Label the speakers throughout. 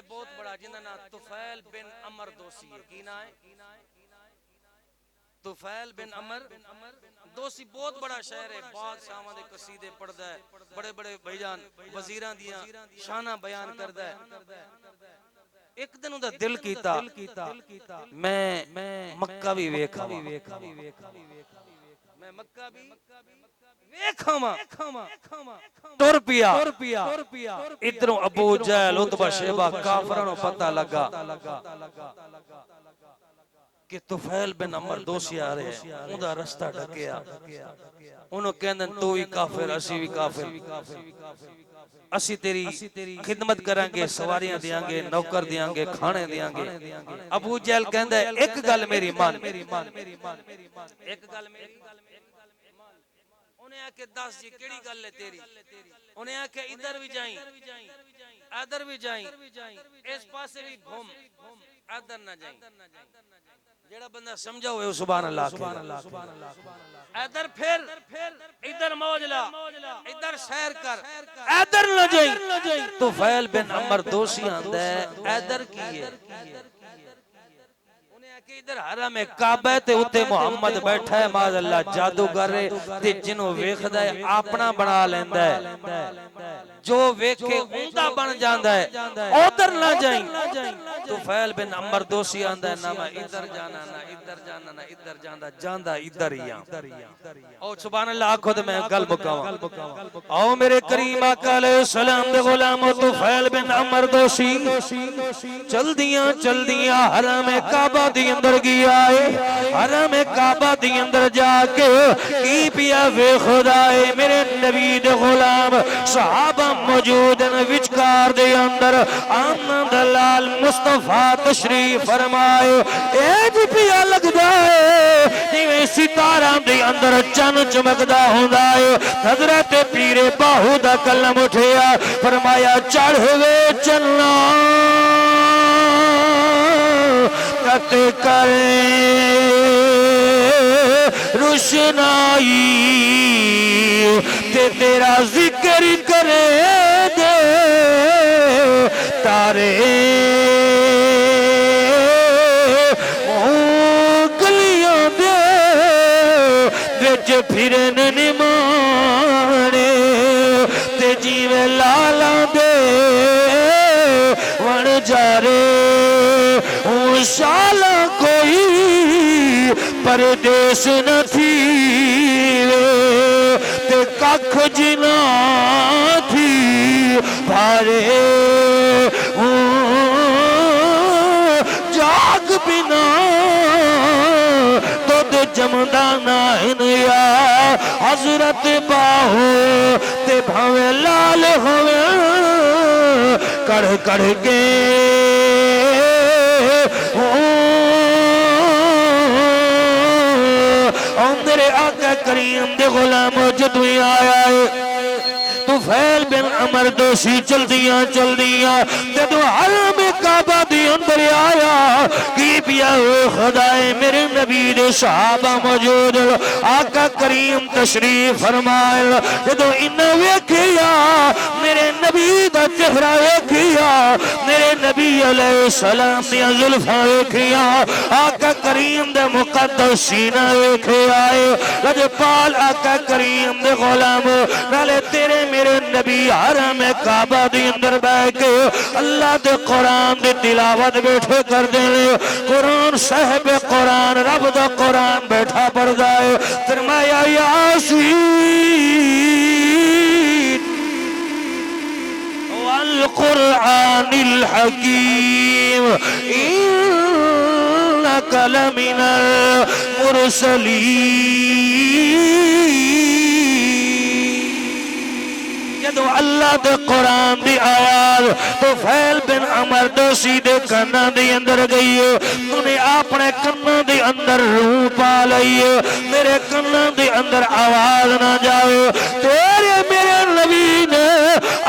Speaker 1: بہت بڑا جنہاں نا طفیل بن عمر دوسی ہے. کی نا ہے؟ طفیل بن عمر دوسی بہت بڑا شاعر ہے. بادشاہاں دے قصیدے پڑھدا ہے. بڑے بڑے بھائی جان وزیراں دیاں شاناں بیان کردا ہے. ایک دن اوندا دل کیتا میں مکہ بھی ویکھاں. میں مکہ بھی ویکھاں. ٹر پیا. ادھروں ابو جہل عتبہ شیبہ کافراں نوں پتہ لگا کہ طفیل بن عمر دوسی آ رہے ہیں. اوندا رستہ ڈکیا. انہوں کہندن تو بھی کافر اسی بھی کافر. اسی تیری خدمت کریں گے, سواریاں دیاں گے, نوکر دیاں گے, کھانے دیاں گے. ابو جہل کہندا ہے ایک گل میری مان. ایک گل میری مان. انہیں آکے دس جی کیڑی گل ہے تیری. انہیں آکے ادھر بھی جائیں ادھر بھی جائیں اس پاسے بھی گھوم ادھر نہ جائیں. جیڑا بندہ سمجھا ہوئے سبحان اللہ کہے. ادھر پھر ادھر موج لا ادھر سیر کر ادھر نہ جائیں. طفیل بن عمر دوسی آندا ہے ادھر کی ہے. کہ ادھر حرم کعبہ ہے تے اتے محمد بیٹھا ہے معاذ اللہ جادوگر ہے تے جنوں ویکھدا ہے اپنا بنا لیندا ہے. جو ویکھے اوندا بن جاندا ہے. ادھر نہ جائیں. طفیل بن عمر دوسی آندا ہے نہ میں ادھر جانا نہ ادھر جانا نہ ادھر جاندا جاندا ادھر ہی ہاں. او سبحان اللہ آکھو تے میں گل مکاواں. او میرے کریم آقا علیہ السلام دے غلام طفیل بن عمر دوسی چل دیاں حرم کعبہ دی اندر گیا ہے. حرم کعبہ دی اندر جا کے کی پیا وے خدائے میرے نبی دے غلام صحابہ موجود وچکار دے اندر آمد لال مصطفیٰ تشریف فرمائے. ایج پیا لگدا ہے جویں ستاراں دے اندر چن چمکدا ہوندا ہے. حضرت پیر باہو دا کلم اٹھیا فرمایا چڑھ وے چلنا کت کرے روشنائی تے تیرا ذکر کرے دے تارے گلیاں دے وچ پھرن نمانے تے جیویں لالاں دے ون جارے. شالا کوئی پردیس نہ تھی تے ککھ جنا تھی بھارے. جاگ بنا دودھ جمدا نائن یا حضرت باہو تے بھاوے لال ہوئے کڑھ کڑھ کے میرے آقا کریم دے غلام جدو ہی آیا ہے. طفیل بن عمر دوسی چل دیاں جدو حرم کعبہ دی اندر آیا کی پیا ہوئے خدائے میرے نبی دے صحابہ موجود. آقا کریم تشریف فرمائے جدو انہاں ویکھیا میرے نبی دا چہرہ ویکھیا میرے نبی علیہ السلام دیا زلفاں ویکھیا آقا کریم دے مقدس سینہ ویکھیا لجپال آقا کریم دے غلام نالے تیرے میرے نبی حرم کعبہ دی اندر بیٹھ کے اللہ دے قرآن دی تلاوت بیٹھے کر دینے. قرآن صاحب قرآن رب دا قرآن بیٹھا پڑھدا ہے. فرمایا یاسین والقرآن الحکیم انک لمن المرسلین. جدو اللہ دے قرآن دی آواز طفیل بن عمر دوسی دے کناں دی اندر گئی ہے. انہیں اپنے کناں دی اندر روح پا لئی ہے. میرے کناں دی اندر آواز نہ جاؤ. تیرے میرے نبی نے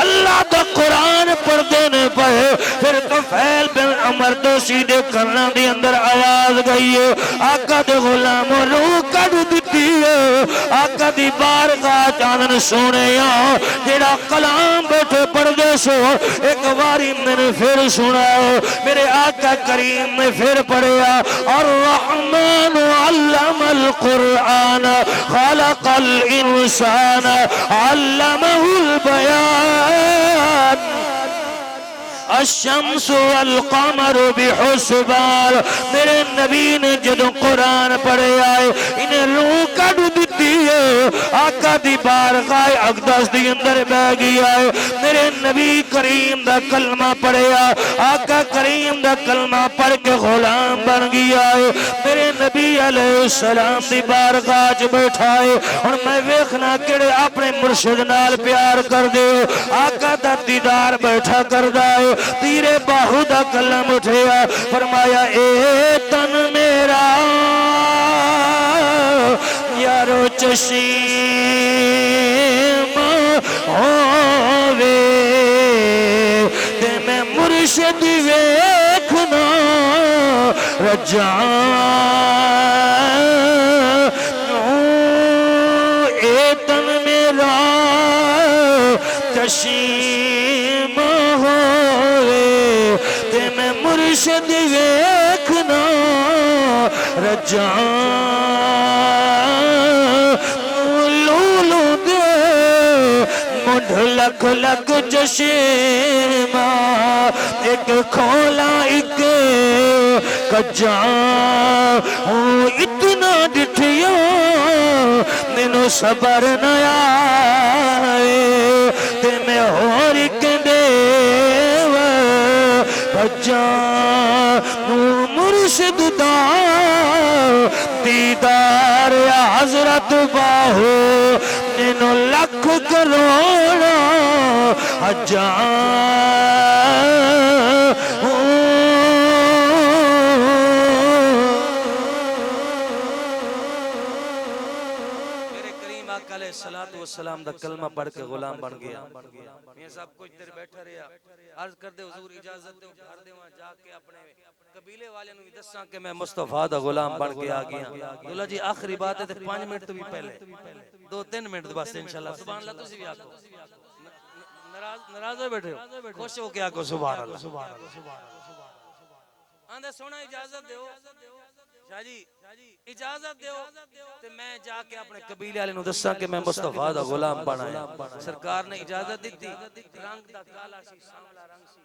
Speaker 1: اللہ دا قرآن پڑھ دینے پہ پھر طفیل بن عمر دوسی دے کناں دی اندر آواز گئی ہے. آقا دے غلام روح کا کڈ دتی ہے آقا دی بارگاہ چاندن سونے جیڑا کلام بیٹھے پڑھ دے سو ایک واری میں نے پھر سنا میرے آقا کریم نے پھر پڑھیا الرحمن علم القرآن خلق الانسان علمه البیان الشمس والقمر بحسبان میرے نبی نے جدو قرآن پڑھے آئے انہیں روح کڈ دیتی ہے آقا دی بارگاہ اقدس دی اندر بہ گیا ہے میرے نبی کریم دا کلمہ پڑھے آقا کریم دا کلمہ پڑھ کے غلام بن گیا ہے میرے نبی علیہ السلام دی بارگاہ چ بیٹھا ہے اور میں ویکھنا کیڑے اپنے مرشد نال پیار کر دے آقا دا دیدار بیٹھا کردا ہے تیرے باہو دا کلم اٹھیا فرمایا اے تن میرا یارو چشیم ہووے تے میں مرشد ویکھنا رجاں اے تن میرا چشیم مرشد ویکھنا رجاں لولو دے مڈھ لکھ لکھ چشمہ ایک کھولا ایک کجاں اتنا ڈٹھیا مینوں صبر نہ آئے تے میں ہور ایک دے مرشد دا دیدار حضرت باہو نینو لکھ کروڑا
Speaker 2: السلام دا کلمہ پڑھ کے غلام بن گیا میاں صاحب کچھ دیر بیٹھا رہا عرض کر دے حضور اجازت دے گھر دے وہاں جا کے اپنے قبیلے والے نو دساں کہ میں مصطفیٰ دا غلام بن کے آ گیا دولا جی آخری بات ہے تے 5 منٹ تو بھی پہلے 2-3 منٹ بس انشاءاللہ سبحان اللہ تسی بھی آکو ناراض ہوئے بیٹھے ہو خوش ہو کے آکو سبحان اللہ آندھے سونا اجازت دیو شاہ جی اجازت دیو تے میں جا کے اپنے قبیلے والے نو دساں کہ میں مصطفیٰ دا غلام بنایا سرکار نے اجازت دیتی رنگ دا کالا سی سانولا رنگ سی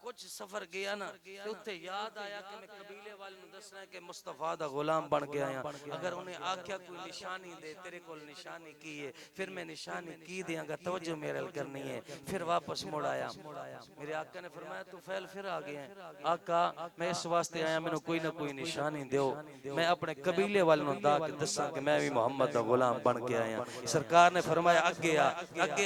Speaker 2: کچھ سفر گیا نا تو اتھے یاد آیا کہ میں قبیلے والے نو دسنا ہے کہ مصطفیٰ دا غلام بن گیا آیا اگر انہیں آکھیا کوئی نشانی دے تیرے کول نشانی کی ہے پھر میں نشانی کی دیاں گا توجہ میرے ال کرنی ہے پھر واپس مڑ آیا میرے آقا نے فرمایا تو فیل پھر آ گئے ہیں آقا میں اس واسطے آیا میں نے کوئی نہ کوئی نشانی دیو میں اپنے قبیلے والے نو دا کے دساں کہ میں بھی محمد دا غلام بن کے آیا سرکار نے فرمایا اگے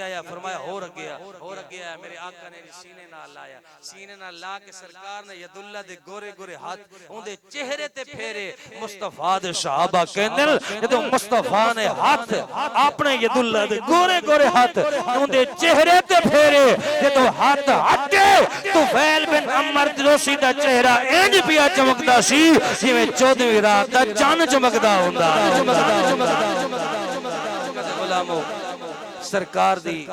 Speaker 2: آیا فرمایا اور اگے آیا میرے آقا نے سینے نال لایا سینے نہ لا کے سرکار نے ید اللہ دے گورے گورے ہاتھ ان دے چہرے تے پھیرے مصطفیٰ دے صحابہ کہندل جدو مصطفیٰ نے ہاتھ اپنے ید اللہ دے گورے گورے ہاتھ ان دے چہرے تے پھیرے جدو ہاتھ ہٹے تو فیل بن عمر دروسی دا چہرہ اینج پیا چمکدا سی جویں 14ویں رات دا چاند چمکدا ہوندا غلامو سرکار دی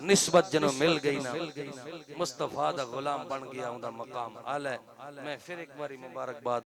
Speaker 2: نسبت جنو مل گئی نا مصطفیٰ دا غلام بن گیا ہوں دا مقام آلہ میں پھر ایک باری مبارک بات